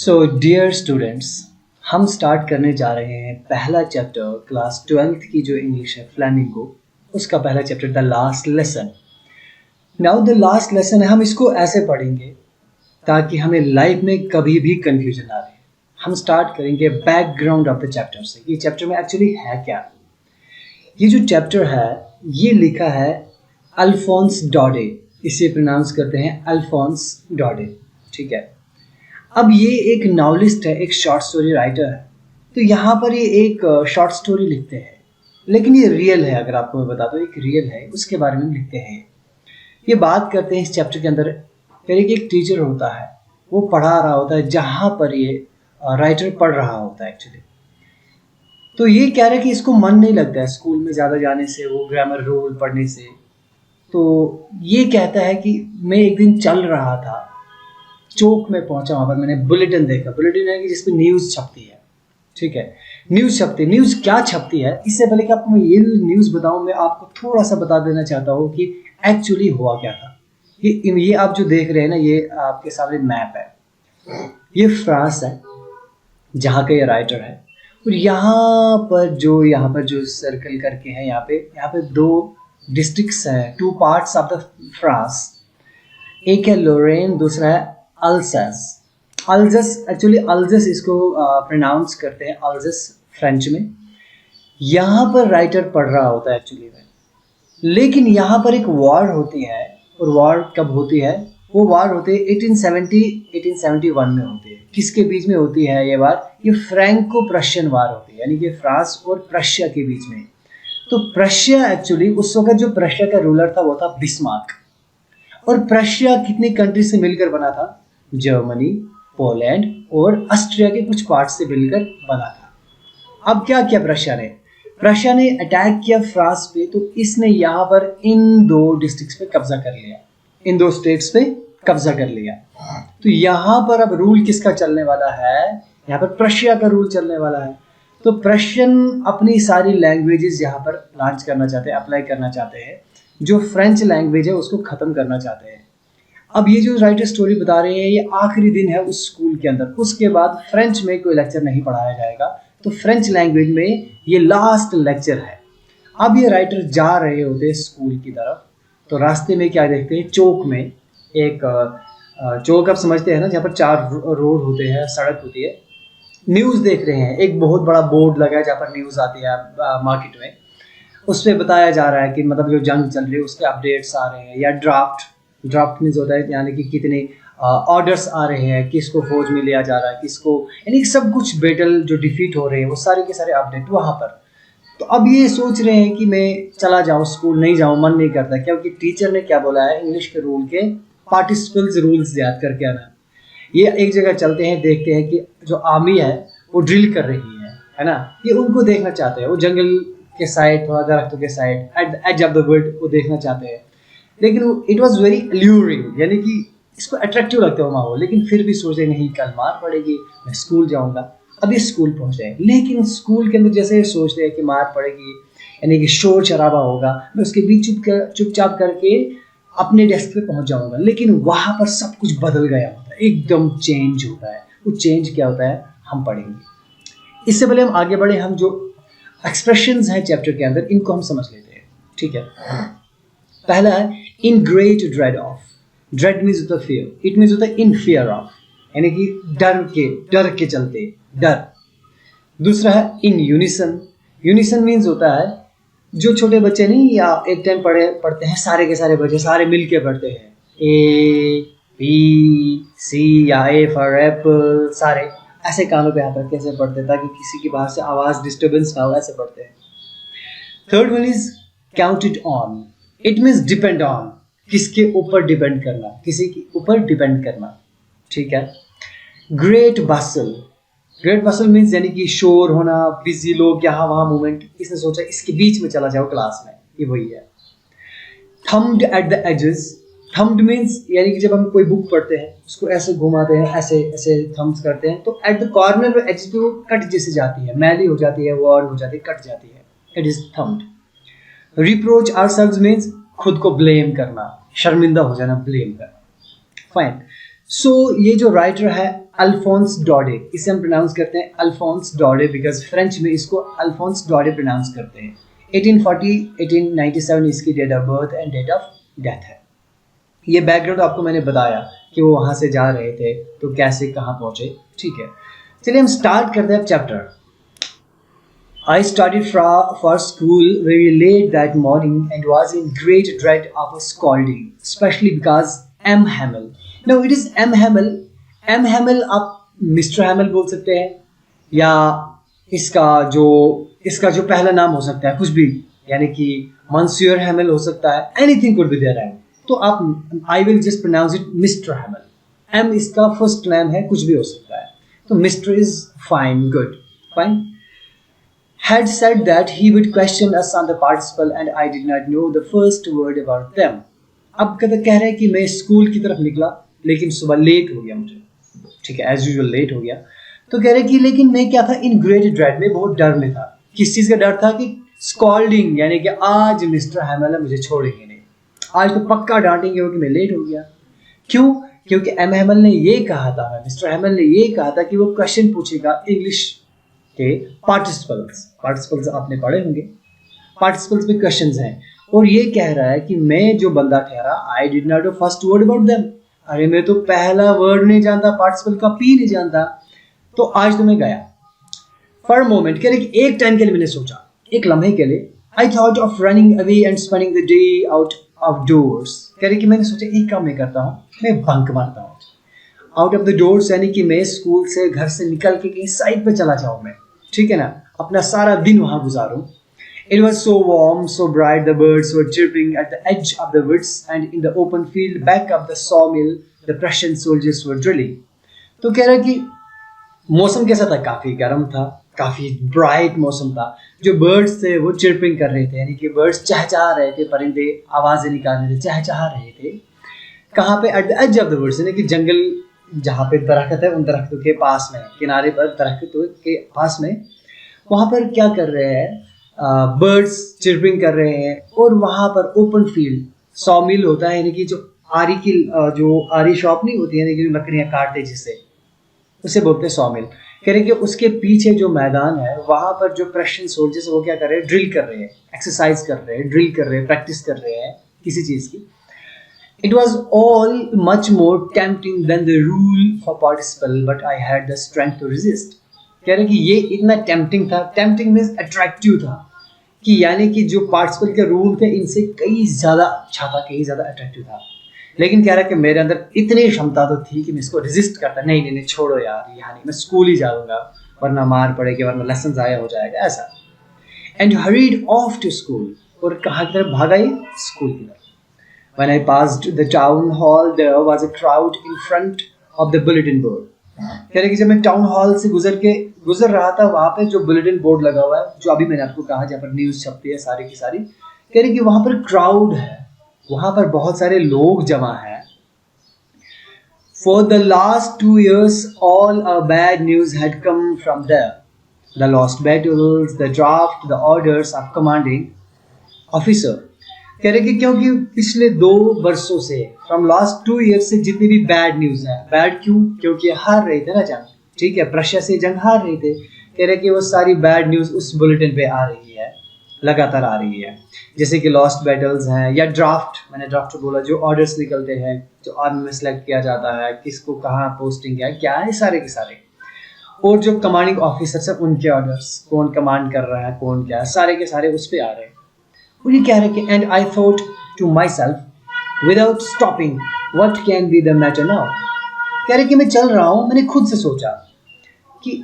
So dear students, हम start करने जा रहे हैं पहला चैप्टर क्लास 12th की जो इंग्लिश है फ्लेमिंगो, उसका पहला chapter the last lesson. Now the last lesson है, हम इसको ऐसे पढ़ेंगे ताकि हमें लाइफ में कभी भी कंफ्यूजन ना रहे। हम स्टार्ट करेंगे बैकग्राउंड ऑफ द चैप्टर से। ये चैप्टर में एक्चुअली है क्या। ये जो चैप्टर है ये लिखा है अल्फोंस डॉडे, इसे प्रोनाउंस करते हैं अल्फोंस डॉडे, ठीक है। अब ये एक नॉवलिस्ट है, एक शॉर्ट स्टोरी राइटर है। तो यहाँ पर ये एक शॉर्ट स्टोरी लिखते हैं, लेकिन ये रियल है। अगर आपको मैं बता दूँ एक रियल है, उसके बारे में लिखते हैं। ये बात करते हैं इस चैप्टर के अंदर। पहले एक टीचर होता है, वो पढ़ा रहा होता है जहाँ पर ये राइटर पढ़ रहा होता है एक्चुअली। तो ये कह रहा है कि इसको मन नहीं लगता है स्कूल में ज़्यादा जाने से, वो ग्रामर रूल पढ़ने से। तो ये कहता है कि मैं एक दिन चल रहा था, चौक में पहुंचा, वहां पर मैंने बुलेटिन देखा। बुलेटिन है कि जिसपे न्यूज़ छपती है, ठीक है। न्यूज़ छपती है। न्यूज़ क्या छपती है, इससे पहले कि आपको मैं ये न्यूज़ बताऊं, मैं आपको थोड़ा सा बता देना चाहता हूँ कि एक्चुअली हुआ क्या था। ये आप जो देख रहे हैं ना, ये आपके सामने मैप है। ये फ्रांस है जहाँ का ये राइटर है। और यहाँ पर जो सर्कल करके है, यहाँ पे दो डिस्ट्रिक्ट्स हैं, two parts of the France. एक है लोरेन, दूसरा है अल्सैस। एक्चुअली अल्जस इसको प्रोनाउंस करते हैं, अल्जस फ्रेंच में। यहाँ पर राइटर पढ़ रहा होता है एक्चुअली में, लेकिन यहाँ पर एक वॉर होती है। और वॉर कब होती है? वो वॉर होती है 1871 में होती है। किसके बीच में होती है ये वार? ये फ्रैंको प्रशियन वार होती है, यानी कि फ्रांस और प्रशिया के बीच में। तो प्रशिया एक्चुअली उस वक्त जो प्रशिया का रूलर था वो था बिस्मार्क। और प्रशिया कितनी कंट्री से मिलकर बना था? जर्मनी, पोलैंड और ऑस्ट्रिया के कुछ पार्ट से मिलकर बना था। अब क्या किया प्रशिया ने अटैक किया फ्रांस पे। तो इसने यहाँ पर इन दो डिस्ट्रिक्ट्स पे कब्जा कर लिया, इन दो स्टेट्स पे कब्जा कर लिया। तो यहाँ पर अब रूल किसका चलने वाला है? यहाँ पर प्रशिया का रूल चलने वाला है। तो प्रशियन अपनी सारी लैंग्वेजेस यहाँ पर लॉन्च करना चाहते हैं, अप्लाई करना चाहते हैं। जो फ्रेंच लैंग्वेज है उसको खत्म करना चाहते हैं। अब ये जो राइटर स्टोरी बता रहे हैं, ये आखिरी दिन है उस स्कूल के अंदर। उसके बाद फ्रेंच में कोई लेक्चर नहीं पढ़ाया जाएगा, तो फ्रेंच लैंग्वेज में ये लास्ट लेक्चर है। अब ये राइटर जा रहे होते हैं स्कूल की तरफ। तो रास्ते में क्या देखते हैं? चौक में एक चौक आप समझते हैं ना, जहाँ पर चार रोड होते हैं, सड़क होती है। न्यूज़ देख रहे हैं, एक बहुत बड़ा बोर्ड लगा है जहाँ पर न्यूज़ आती है मार्केट में। उस पर बताया जा रहा है कि मतलब जो जंग चल रही है उसके अपडेट्स आ रहे हैं, या ड्राफ्ट मीन्स होता है यानी कि कितने ऑर्डर्स आ रहे हैं, किसको फौज में लिया जा रहा है, किसको, यानी सब कुछ बैटल जो डिफीट हो रहे हैं वो सारे के सारे अपडेट वहाँ पर। तो अब ये सोच रहे हैं कि मैं चला जाऊँ स्कूल, नहीं जाऊँ, मन नहीं करता, क्योंकि टीचर ने क्या बोला है, इंग्लिश के रूल के पार्टिसिपल्स रूल्स याद करके आना। ये एक जगह चलते हैं, देखते हैं कि जो आर्मी है वो ड्रिल कर रही है ना। ये उनको देखना चाहते हैं, वो जंगल के साइड, थोड़ा दरख्तों के side, at the edge of the world वो देखना चाहते हैं। लेकिन इट वाज वेरी अल्यूरिंग, यानी कि इसको अट्रैक्टिव लगता है माहौल। लेकिन फिर भी सोचे नहीं, कल मार पड़ेगी, मैं स्कूल जाऊंगा। अभी स्कूल पहुंचे, लेकिन स्कूल के अंदर जैसे ही सोचते हैं कि मार पड़ेगी, यानी कि शोर शराबा होगा, मैं उसके बीच चुपचाप करके अपने डेस्क पे पहुंच जाऊंगा। लेकिन वहां पर सब कुछ बदल गया होता है, एकदम चेंज होता है। वो चेंज क्या होता है हम पढ़ेंगे। इससे पहले हम आगे बढ़े, हम जो एक्सप्रेशंस हैं चैप्टर के अंदर इनको हम समझ लेते हैं, ठीक है। पहला है in great dread of. Dread means होता है फियर, इट मीन्स होता है इन फियर ऑफ, यानी कि डर के चलते, डर। दूसरा है इन यूनिसन। यूनिसन मीन्स होता है जो छोटे बच्चे नहीं, या एक टाइम पढ़ते हैं सारे के सारे बच्चे सारे मिल के पढ़ते हैं, ए बी सी, या ए फॉर एप्पल, सारे ऐसे कानों पे हाथ रख के ऐसे पढ़ते हैं ताकि किसी की बाहर से आवाज डिस्टर्बेंस ना हो, ऐसे पढ़ते हैं। Third one is counted on. It means depend on, किसके ऊपर डिपेंड करना, किसी के ऊपर डिपेंड करना, ठीक है। ग्रेट बसल मीन्स यानी कि शोर होना, बिजी लोग, यहाँ वहाँ मूवमेंट। इसने सोचा इसके बीच में चला जाओ क्लास में, ये वही है। थम्ब्ड एट द एजेस। थम्ब्ड मीन्स यानी कि जब हम कोई बुक पढ़ते हैं उसको ऐसे घुमाते हैं, ऐसे ऐसे थम्स करते हैं, तो एट द कॉर्नर एज पे वो कट जैसे जाती है, मैली हो जाती है, वर्ड हो जाती है, कट जाती है। It is thumbed. Reproach ourselves means खुद को ब्लेम करना, शर्मिंदा हो जाना, ब्लेम करना। फाइन। सो ये जो राइटर है अल्फोंस डॉडे, इसे हम प्रोनाउंस करते हैं अल्फोंस डॉडे बिकॉज फ्रेंच में इसको अल्फोंस डॉडे प्रोनाउंस करते हैं। 1840-1897 इसकी date of birth and date of death है। ये बैकग्राउंड आपको मैंने बताया कि वो वहाँ से जा रहे थे तो कैसे कहाँ पहुँचे, ठीक है। चलिए हम स्टार्ट करते हैं chapter. I started for school very late that morning and was in great dread of a scolding, especially because M. Hamill. Now it is M. Hamill. M. Hamill आप मिस्टर हैमिल बोल सकते हैं या इसका जो पहला नाम हो सकता है कुछ भी, यानी कि मॉन्सियर हैमिल हो सकता है, एनीथिंग कुड बी देयर। तो आप I will just pronounce it mister Hamill. M इसका फर्स्ट नेम है, कुछ भी हो सकता है, तो mister is fine, good, fine. Had said that he would question us on the participle and I did not know the first word about them. अब कह रहे हैं कि मैं स्कूल की तरफ निकला लेकिन सुबह लेट हो गया मुझे, ठीक है, एज यूजुअल लेट हो गया। तो कह रहे कि लेकिन मैं क्या था, इन ग्रेट ड्रेड में बहुत डर में था। किस चीज़ का डर था कि स्कॉल्डिंग, यानी कि आज मिस्टर हैमिल मुझे छोड़ेंगे नहीं, आज तो पक्का डांटेंगे वो कि मैं लेट हो गया। क्यों? क्योंकि एम हैमिल ने ये कहा था, मिस्टर हैमिल ने ये कहा था कि वो क्वेश्चन पूछेगा इंग्लिश के पार्टिसिपल्स आपने पढ़े होंगे, पार्टिसिपल्स में क्वेश्चंस हैं, और ये कह रहा है कि मैं जो बंदा ठहरा, I did not know first word about them, अरे मैं तो पहला वर्ड नहीं जानता, पार्टिसिपल का पी नहीं जानता, तो आज तो मैं गया। फॉर अ मोमेंट, कह रहे कि एक टाइम के लिए मैंने सोचा, एक लम्हे के लिए, I thought of running away and spending the day out of doors. कह रहे कि मैंने सोचा एक काम मैं करता हूँ, मैं बंक मारता हूँ आउट ऑफ द डोर्स, यानी कि मैं स्कूल से, घर से निकल के कहीं साइड पे चला जाऊँ मैं, ठीक है ना, अपना सारा दिन वहां गुजारूं। It was so warm, so bright, the birds were chirping at the edge of the woods and in the open field back of the sawmill, the Prussian soldiers were drilling. तो कह रहा कि मौसम कैसा था, काफी गर्म था, काफी ब्राइट मौसम था, जो बर्ड्स थे वो चिरपिंग कर रहे थे, यानी कि बर्ड्स चहचहा रहे थे, परिंदे आवाजें निकाल रहे थे, चहचहा रहे थे। कहाँ पे? At the edge of the woods, यानी कि जंगल जहाँ पे दरख्त है उन दरख्तों के पास में, किनारे पर दरख्तों के पास में, वहाँ पर क्या कर रहे हैं, बर्ड्स चिरपिंग कर रहे हैं। और वहाँ पर ओपन फील्ड, सॉमिल होता है, यानी कि जो आरी शॉप नहीं होती है, यानी कि लकड़ियाँ काटते जिससे, उसे बोलते हैं सॉमिल। कह रहे कि उसके पीछे जो मैदान है वहाँ पर जो प्रशियन सोल्जर्स वो क्या कर रहे हैं, ड्रिल कर रहे हैं, एक्सरसाइज कर रहे हैं, ड्रिल कर रहे हैं, प्रैक्टिस कर रहे हैं किसी चीज़ की। It was all much more tempting than the rule for participle, but I had the strength to resist. कह रहे कि ये इतना टेम्पटिंग था, टेम्पटिंग मीन्स अट्रैक्टिव था, कि यानी कि जो पार्टिसिपल के रूल थे इनसे कहीं ज़्यादा अच्छा था, कहीं ज़्यादा अट्रैक्टिव था। लेकिन कह रहा है कि मेरे अंदर इतनी क्षमता तो थी कि मैं इसको रेजिस्ट करता, नहीं छोड़ो यार, यहाँ नहीं, मैं स्कूल ही जाऊँगा, वरना मार पड़ेगी, वरना लेसन ज़ाया हो जाएगा, ऐसा। And hurried off to school, और कहाँ की तरफ भागा ये, स्कूल की तरफ। When I passed the town hall, there was a crowd in front of the bulletin board. कह रहे कि जब मैं टाउन हॉल से गुजर रहा था, वहाँ पे जो बुलेटिन बोर्ड लगा हुआ है, जो अभी मैंने आपको कहा जहाँ पर न्यूज़ छपती है सारी की सारी, कह रहे कि वहाँ पर क्राउड है, वहाँ पर बहुत सारे लोग जमा हैं। For the last 2 years, all our bad news had come from there. The lost battles, the draft, the orders of commanding officer. कह रहे कि क्योंकि पिछले 2 वर्षों से, फ्रॉम लास्ट 2 ईयर्स से जितनी भी बैड न्यूज़ है, बैड क्यों? क्योंकि हार रहे थे ना जंग, ठीक है, प्रशिया से जंग हार रहे थे। कह रहे कि वो सारी बैड न्यूज़ उस बुलेटिन पे आ रही है, लगातार आ रही है, जैसे कि लॉस्ट बैटल्स हैं, या ड्राफ्ट, मैंने ड्राफ्ट बोला, जो ऑर्डर्स निकलते हैं, जो आर्मी में सेलेक्ट किया जाता है, किसको कहाँ पोस्टिंग है, क्या है, सारे के सारे। और जो कमांडिंग ऑफिसर्स हैं उनके ऑर्डर्स, कौन कमांड कर रहा है, कौन क्या, सारे के सारे उस पर आ रहे हैं। वो ये कह रहे कि and I thought to myself without stopping what can be the matter now. कह रहे कि मैं चल रहा हूँ, मैंने खुद से सोचा कि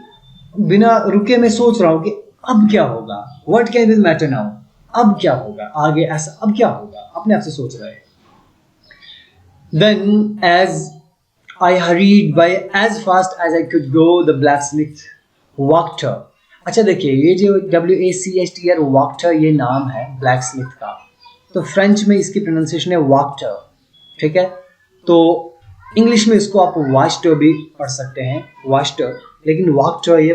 बिना रुके मैं सोच रहा हूँ कि अब क्या होगा, what can be the matter now, अब क्या होगा आगे, ऐसा अब क्या होगा, अपने आप से सोच रहे हैं। Then as I hurried by as fast as I could go the blacksmith walked. अच्छा देखिए, ये जो WACHTR वॉक्टर, ये नाम है ब्लैक स्मिथ का, तो फ्रेंच में इसकी प्रोनाउंसिएशन है वॉक्टर, ठीक है। तो इंग्लिश में इसको आप वास्टर भी पढ़ सकते हैं, वास्टर, लेकिन वॉक्टर ये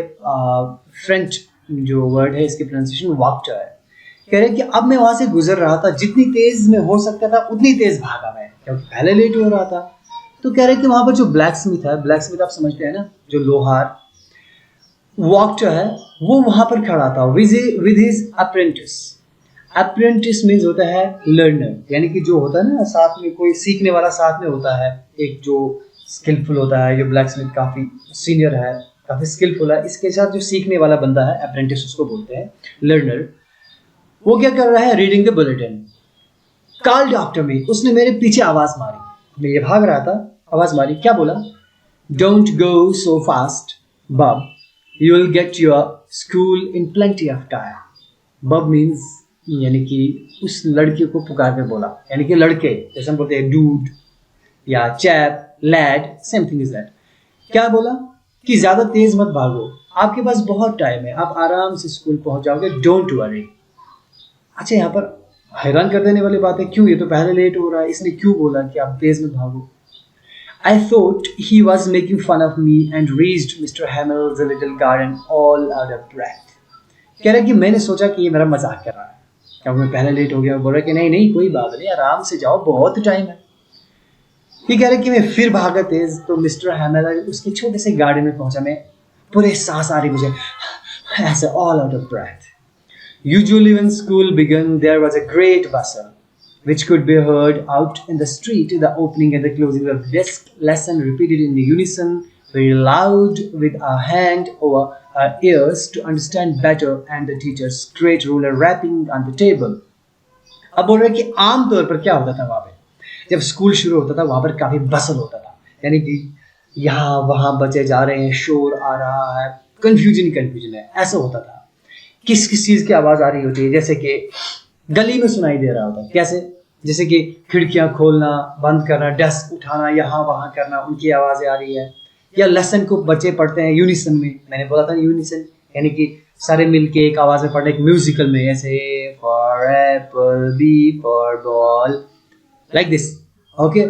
फ्रेंच जो वर्ड है, इसकी प्रोनाउंसिएशन वॉक्टर है। कह रहे कि अब मैं वहाँ से गुजर रहा था, जितनी तेज़ में हो सकता था उतनी तेज़ भागा मैं, क्योंकि पहले लेट हो रहा था, तो कह रहे हैं कि वहां पर जो ब्लैक स्मिथ है, ब्लैक स्मिथ आप समझते हैं ना, जो लोहार वॉक जो है वो वहां पर खड़ा था with his apprentice. Apprentice means होता है लर्नर, यानी कि जो होता है ना साथ में कोई सीखने वाला साथ में होता है, एक जो स्किलफुल होता है, जो ब्लैक स्मिथ काफी सीनियर है, काफी स्किलफुल है, इसके साथ जो सीखने वाला बंदा है अप्रेंटिस उसको बोलते हैं लर्नर। वो क्या कर रहा है, reading the bulletin. Called after me, उसने मेरे पीछे आवाज मारी, मैं ये भाग रहा था, आवाज मारी, क्या बोला, डोंट गो सो फास्ट बब, you will get your school in plenty of time. बब मीन्स यानी कि उस लड़के को पुकार कर बोला, यानी कि लड़के जैसे हम बोलते हैं डूड या chap, lad, same thing is that. क्या बोला कि ज्यादा तेज मत भागो, आपके पास बहुत टाइम है, आप आराम से स्कूल पहुंच जाओगे, डोंट वरी। अच्छा, यहाँ पर हैरान कर देने वाली बात है, क्यों, ये तो पहले लेट हो रहा है, इसने क्यों बोला कि आप तेज मत भागो। I thought he was making fun of me and reached Mr. Hamill's little garden all out of breath. कह रहा है कि मैंने सोचा कि ये मेरा मजाक कर रहा है, क्या मैं पहले लेट हो गया। बोल रहा कि नहीं नहीं कोई बात नहीं, आराम से जाओ, बहुत टाइम है। ये कह रहा है कि मैं फिर भागा तेज, तो मिस्टर हैमिल उसके छोटे से गार्डन में पहुंचा, मैं पूरे सांस आ रही मुझे ऐसे, all out of breath. Usually when school began, there was a great bustle, which could be heard out in the street, the opening and the closing of the desk lesson repeated in unison, very loud, with our hand over our ears to understand better, and the teacher's great ruler rapping on the table. अब बोल रहे कि आमतौर पर क्या होता था वहां पे, जब स्कूल शुरू होता था वहां पर काफी बसल होता था, यानी कि यहाँ वहां बच्चे जा रहे हैं, शोर आ रहा है, कंफ्यूजन है, ऐसा होता था। किस किस चीज की आवाज आ रही होती है, जैसे कि गली में सुनाई दे रहा होता है, कैसे, जैसे कि खिड़कियां खोलना बंद करना, डेस्क उठाना, यहाँ वहां करना, उनकी आवाजें आ रही है। या लेसन को बच्चे पढ़ते हैं यूनिसन में, मैंने बोला था यूनिसन यानी कि सारे मिलके एक आवाज में पढ़ने, एक म्यूजिकल में, ऐसे for apple, B for ball, like this, okay,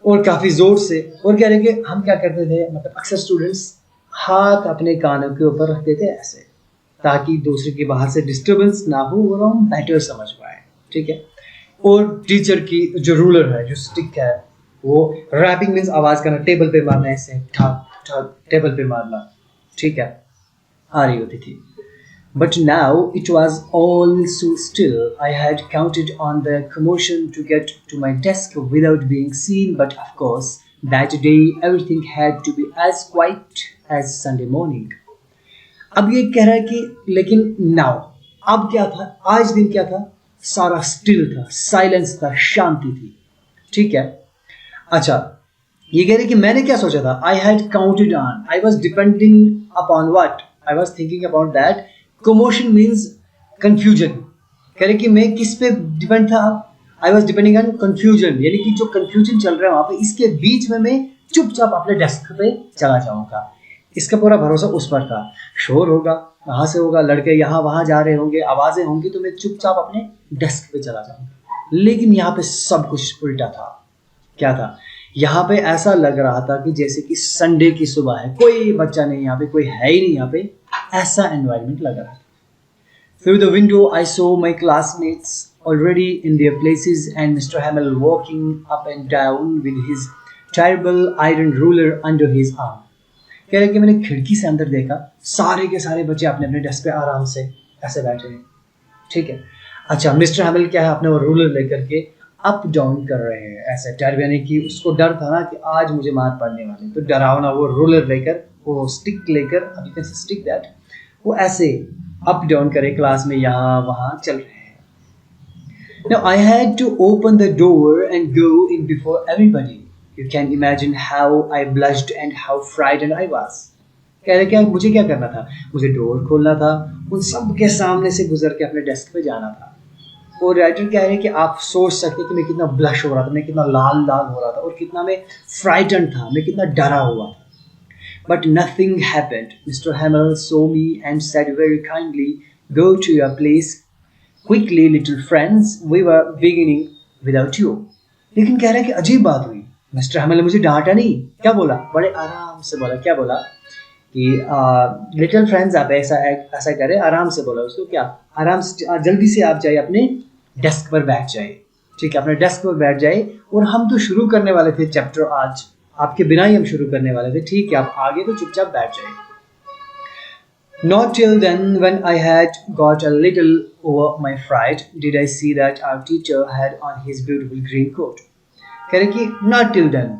और काफी जोर से। और कह रहे कि हम क्या करते थे, मतलब अक्सर स्टूडेंट्स हाथ अपने कानों के ऊपर रखते थे ऐसे, ताकि दूसरे के बाहर से डिस्टर्बेंस ना हो और हम बेटर समझ पाए, ठीक है। और टीचर की जो रूलर है, जो स्टिक है, वो रैपिंग मीन्स आवाज करना, टेबल पे मारना, ऐसे ठक ठक टेबल पे मारना, ठीक है, आ रही होती थी। But now it was all so still. I had counted on the commotion to get to my desk without being seen, but of course that day everything had to be as quiet as Sunday morning. अब ये कह रहा है कि लेकिन now, अब क्या था, आज दिन क्या था, सारा स्टिल था, साइलेंस था, शांति थी, ठीक है। अच्छा, ये कह रहे कि मैंने क्या सोचा था, I had counted on, I was depending upon what, I was thinking about that, commotion means confusion. कह रहे कि मैं किस पे डिपेंड था, I was depending on confusion, यानी कि जो कंफ्यूजन चल रहा है वहां पे, इसके बीच में मैं चुपचाप अपने डेस्क पे चला जाऊंगा। इसका पूरा भरोसा उस पर था, शोर होगा, कहाँ से होगा, लड़के यहाँ वहां जा रहे होंगे, आवाजें होंगी, तो मैं चुपचाप अपने डेस्क पे चला जाऊंगा। लेकिन यहाँ पे सब कुछ उल्टा था। क्या था, यहाँ पे ऐसा लग रहा था कि जैसे कि संडे की सुबह है, कोई बच्चा नहीं यहाँ पे, कोई है ही नहीं यहाँ पे, ऐसा एनवायरनमेंट लग रहा था। Through the window I saw my classmates already in their places and Mr. Hamill walking up and down with his terrible iron ruler under his arm. कह रहे कि मैंने खिड़की से अंदर देखा, सारे के सारे बच्चे अपने अपने डेस्क पे आराम से ऐसे बैठे हैं, ठीक है। अच्छा, मिस्टर हैमिल क्या है, अपने वो रूलर लेकर के अप डाउन कर रहे हैं ऐसे, डर, यानी कि उसको डर था ना कि आज मुझे मार पड़ने वाली, तो डरावना वो रूलर लेकर, वो स्टिक लेकर, अभी कैसे स्टिक दैट, वो ऐसे अप डाउन करे क्लास में, यहाँ वहाँ चल रहे हैं। Now I had to open the door and go in before everybody. You can imagine how I blushed and how frightened I was. कह रहे क्या, मुझे क्या करना था, मुझे डोर खोलना था, उन सब के सामने से गुजर के अपने डेस्क पे जाना था। और राइटर कह रहे हैं कि आप सोच सकते कि मैं कितना ब्लश हो रहा था, मैं कितना लाल लाल हो रहा था, और कितना मैं फ्राइटेंड था, मैं कितना डरा हुआ था। But nothing happened. Mr. Hamill saw me and said very kindly, "Go to your place quickly, little friends. We were beginning without you." लेकिन कह रहे हैं कि अजीब बात हुई, मिस्टर हैमिल ने मुझे डांटा नहीं, क्या बोला, बड़े आराम से बोला, क्या बोला कि लिटिल फ्रेंड्स, आप ऐसा करें, आराम से बोला उसको, क्या, आराम से, जल्दी से आप जाइए अपने डेस्क पर बैठ जाइए, ठीक है, अपने डेस्क पर बैठ जाए। और हम तो शुरू करने वाले थे चैप्टर आज, आपके बिना ही हम शुरू करने वाले थे, ठीक है, आप आगे तो चुपचाप बैठ जाए। Not till then, when I had got a little over my fright, did I see that our teacher had on his beautiful green coat. कह रहे कि not till then,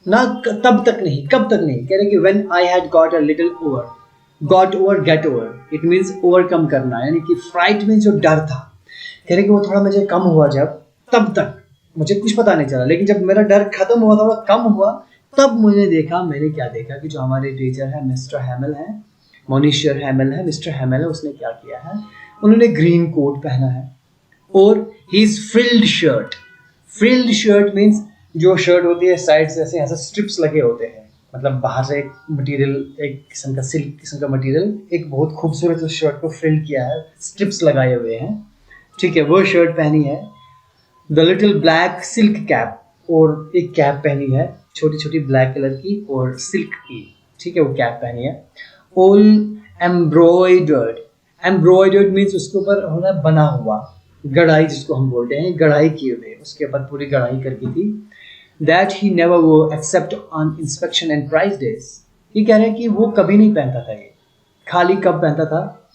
ना तब तक नहीं, कब तक नहीं, कह रहे कि when I had got a little over, got over, get over, it means overcome करना, यानी कि fright में जो डर था, कह रहे कि वो थोड़ा मुझे कम हुआ जब, तब तक मुझे कुछ पता नहीं चला, लेकिन जब मेरा डर खत्म हुआ, थोड़ा कम हुआ, तब मैंने क्या देखा कि जो हमारे टीचर है मिस्टर हैमिल है, मोनिशर हैमिल है, मिस्टर हैमिल है, उसने क्या किया है, उन्होंने ग्रीन कोट पहना है और his frilled shirt. Frilled shirt means जो शर्ट होती है साइड से ऐसे स्ट्रिप्स लगे होते हैं, मतलब बाहर से एक मटेरियल, एक किस्म का सिल्क किस्म का मटेरियल, एक बहुत खूबसूरत उस शर्ट को फ्रिल्ड किया है, स्ट्रिप्स लगाए हुए हैं, ठीक है, वो शर्ट पहनी है। The little black silk cap, और एक कैप पहनी है छोटी छोटी ब्लैक कलर की और सिल्क की, ठीक है, वो कैप पहनी है। ऑल एम्ब्रॉयडर्ड, एम्ब्रॉयडर्ड मीन्स उसके ऊपर होना बना हुआ, गढ़ाई जिसको हम बोलते हैं, गढ़ाई किए हुए, उसके ऊपर पूरी गढ़ाई करके थी। दैट ही नेवर वो except on inspection and prize days, ये कह रहे हैं कि वो कभी नहीं पहनता था, ये खाली कब पहनता था,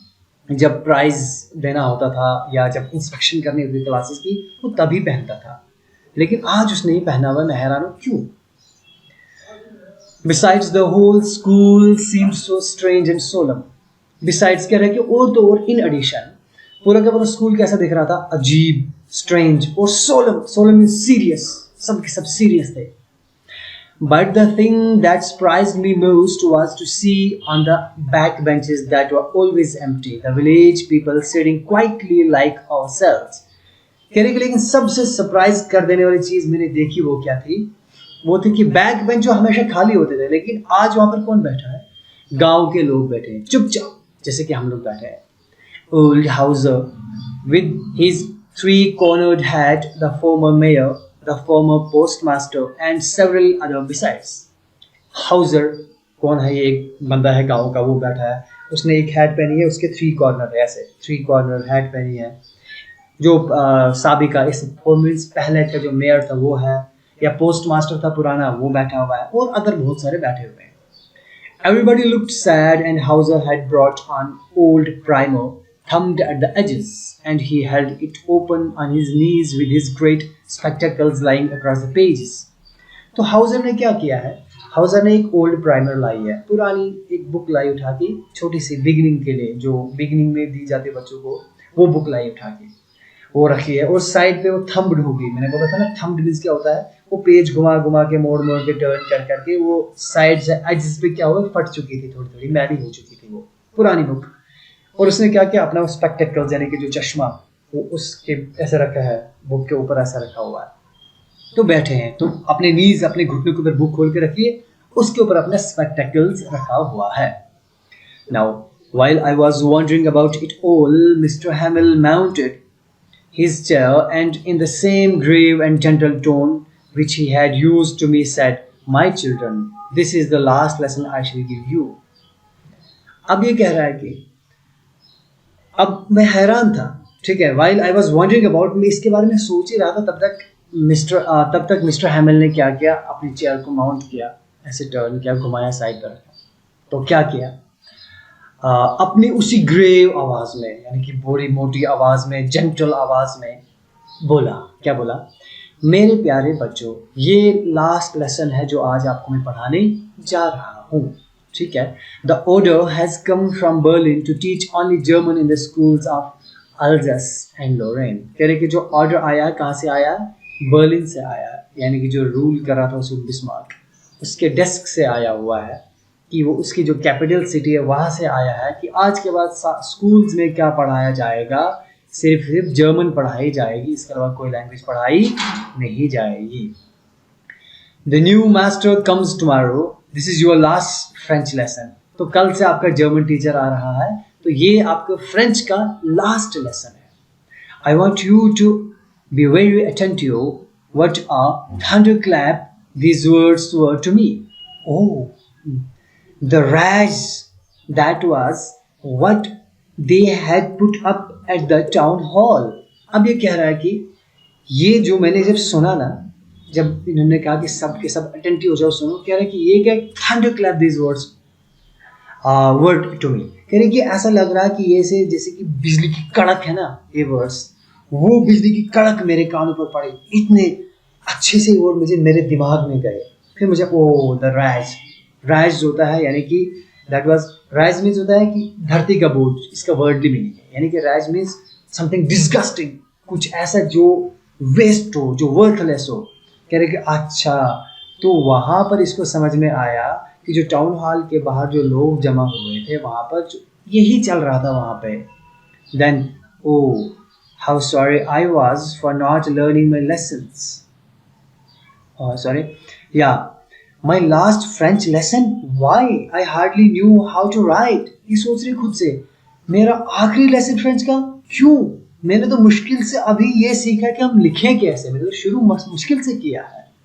जब प्राइज देना होता था या जब इंस्पेक्शन करनी होती थी क्लासेस की, वो तभी पहनता था, लेकिन आज उसने नहीं पहना हुआ। मैं हैरान हूँ क्यों। Besides the whole school seemed so strange and solemn. Besides कह रहे हैं कि और तो और in addition पूरा का पूरा स्कूल कैसा दिख रहा था, अजीब, strange और solemn. Solemn means serious, सब के सब serious थे। But the thing that surprised me most was to see on the back benches that were always empty, the village people sitting quietly like ourselves. कह रहे कि लेकिन सबसे सरप्राइज कर देने वाली चीज मैंने देखी, वो क्या थी, वो थी कि बैक बेंच जो हमेशा खाली होते थे, लेकिन आज वहां पर कौन बैठा है, गांव के लोग बैठे हैं चुपचाप, जैसे कि हम लोग बैठे हैं। Old Hauser with his 3-cornered hat, the former mayor, the former postmaster and several other besides. Hauser कौन है, ये एक बंदा है गांव का, वो बैठा है, उसने एक हैट पहनी है, उसके 3 कॉर्नर है, ऐसे 3 कॉर्नर हैट पहनी है। जो साबिका, इस मीन्स पहले का जो मेयर था वो है, या पोस्ट मास्टर था पुराना, वो बैठा हुआ है, और अदर बहुत सारे बैठे हुए हैं। Everybody looked sad and Hauser had brought on old primer, thumbed at the edges, and he held it open on his knees with his great spectacles lying across the pages. तो Houser ने क्या किया है, Houser ने एक old primer लाई है, पुरानी एक बुक लाई उठा के, छोटी सी बिगिनिंग के लिए, जो बिगिनिंग में दी जाती है बच्चों को, वो बुक लाई उठा के, वो रखी है, और साइड पे वो थम्बड होगी, मैंने बोला था ना थम्बड मींस क्या होता है, वो पेज घुमा घुमा के मोड़ मोड़ के टर्न कर करके वो साइड से एजेस पे क्या हुआ, फट चुकी थी, थोड़ी थोड़ी मैली हो चुकी थी वो पुरानी बुक। और उसने क्या किया, अपना स्पेक्टेकल्स यानी कि जो चश्मा, वो उसके ऐसे रखा है, बुक के ऊपर ऐसा रखा हुआ है। तो बैठे हैं, तो अपने नीज, अपने घुटने के ऊपर बुक खोल के रखिए, उसके ऊपर अपने स्पेक्टेकल्स रखा हुआ है। Now while I was wondering about it all, Mr. Hamill mounted his chair and in the same grave and gentle tone which he had used to me said, "My children, this is the last lesson I shall give you." अब ये कह रहा है कि अब मैं हैरान था, ठीक है, while I was wondering about, मैं इसके बारे में सोच ही रहा था, तब तक मिस्टर हैमिल ने क्या किया, अपनी चेयर को माउंट किया, ऐसे टर्न किया, घुमाया साइड पर, तो क्या किया, अपनी उसी ग्रेव आवाज में, यानी कि बड़ी मोटी आवाज में, जेंटल आवाज में बोला, क्या बोला, मेरे प्यारे बच्चों, ये लास्ट लेसन है जो आज आपको मैं पढ़ाने जा रहा हूँ, ठीक है। The order has come from Berlin to teach only German in the schools of Alsace and Lorraine. कह रहे कि जो ऑर्डर आया कहाँ से आया, बर्लिन से आया, यानी कि जो रूल कर रहा था उस बिस्मार्क, उसके डेस्क से आया हुआ है, कि वो उसकी जो कैपिटल सिटी है वहाँ से आया है, कि आज के बाद स्कूल्स में क्या पढ़ाया जाएगा, सिर्फ जर्मन पढ़ाई जाएगी, इसके अलावा कोई लैंग्वेज पढ़ाई नहीं जाएगी। The new master comes tomorrow, this is your last French lesson. तो कल से आपका जर्मन टीचर आ रहा है, तो ये आपका फ्रेंच का लास्ट लेसन है। I want you to be very attentive, what a thunderclap these words were to me. Oh, the rage that was what they had put up at the town hall. अब ये कह रहा है कि ये जो मैंने जब सुना ना, जब इन्होंने कहा कि सब के सब अटेंटिव हो जाओ सुनो, कह रहे कि ये क्या, thunder clap this words word to me. कह रहे कि ऐसा लग रहा है कि ये से जैसे कि बिजली की कड़क है ना, ये वर्ड्स, वो बिजली की कड़क मेरे कानों पर पड़े, इतने अच्छे से वर्ड मुझे मेरे दिमाग में गए। फिर मुझे ओ द राइज, राइज होता है यानी कि दैट वाज, राइज मीन्स होता है कि धरती का बोझ, इसका वर्डली मीनिंग है, यानी कि राइज मीन्स समथिंग डिस्गस्टिंग, कुछ ऐसा जो वेस्ट हो, जो वर्थलेस हो। कह रहे कि अच्छा, तो वहां पर इसको समझ में आया कि जो टाउन हॉल के बाहर जो लोग जमा हुए थे वहां पर जो यही चल रहा था वहां पे। Then oh how sorry I was for not learning my lessons, sorry या my last French lesson, why I hardly knew how to write. ये सोच रही खुद से, मेरा आखिरी लेसन फ्रेंच का, क्यों, मैंने तो मुश्किल से अभी ये सीखा कि हम लिखें कैसे, मैंने तो शुरू मुश्किल से किया है।